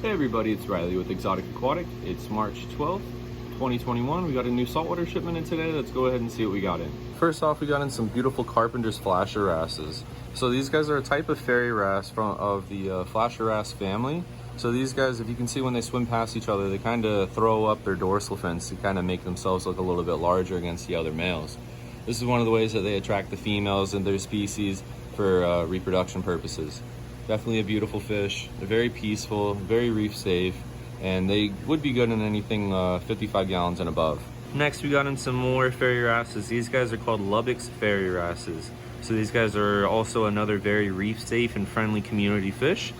Hey everybody, it's Riley with Exotic Aquatic. It's March 12th, 2021. We got a new saltwater shipment in today. Let's go ahead and see what we got in. First off, we got in some beautiful Carpenter Flasher Wrasses. So these guys are a type of Ferry wrasse of the Flasher wrasse family. So these guys, if you can see when they swim past each other, they kind of throw up their dorsal fins to kind of make themselves look a little bit larger against the other males. This is one of the ways that they attract the females in their species for reproduction purposes. Definitely a beautiful fish. They're very peaceful, very reef safe, and they would be good in anything 55 gallons and above. Next, we got in some more Ferry wrasses. These guys are called Lubbock's Ferry wrasses. So these guys are also another very reef safe and friendly community fish.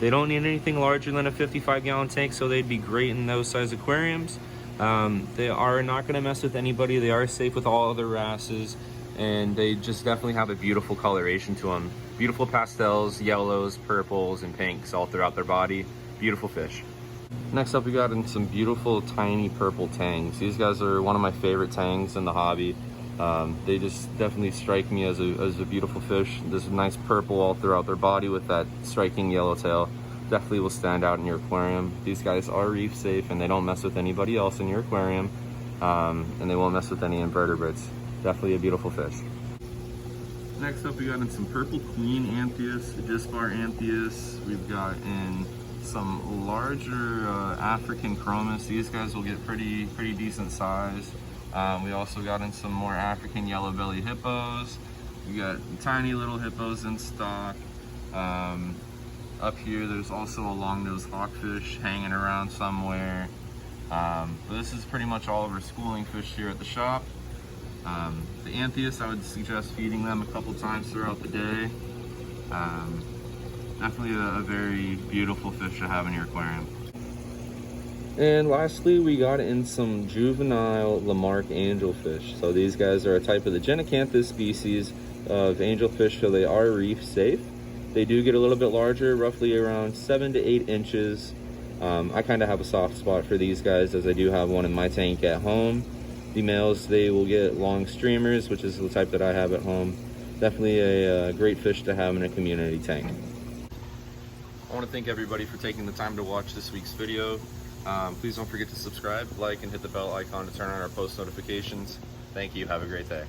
They don't need anything larger than a 55 gallon tank, so they'd be great in those size aquariums. They are not going to mess with anybody. They are safe with all other wrasses, and they just definitely have a beautiful coloration to them. Beautiful pastels, yellows, purples, and pinks all throughout their body. Beautiful fish. Next up, we got in some beautiful tiny purple tangs. These guys are one of my favorite tangs in the hobby. They just definitely strike me as a beautiful fish. There's a nice purple all throughout their body with that striking yellow tail. Definitely will stand out in your aquarium. These guys are reef safe and they don't mess with anybody else in your aquarium. And they won't mess with any invertebrates. Definitely a beautiful fish. Next up, we got in some purple queen Anthias, Dispar Anthias. We've got in some larger African chromis. These guys will get pretty decent size. We also got in some more African yellow belly hippos. We got tiny little hippos in stock. Up here, there's also a longnose hawkfish hanging around somewhere. But this is pretty much all of our schooling fish here at the shop. The Anthias, I would suggest feeding them a couple times throughout the day. Definitely a very beautiful fish to have in your aquarium. And lastly, we got in some juvenile Lamarck Angelfish. So these guys are a type of the Genicanthus species of angelfish, so they are reef safe. They do get a little bit larger, roughly around 7 to 8 inches. I kind of have a soft spot for these guys as I do have one in my tank at home. The males, they will get long streamers, which is the type that I have at home. Definitely a great fish to have in a community tank. I want to thank everybody for taking the time to watch this week's video. Please don't forget to subscribe, like, and hit the bell icon to turn on our post notifications. Thank you. Have a great day.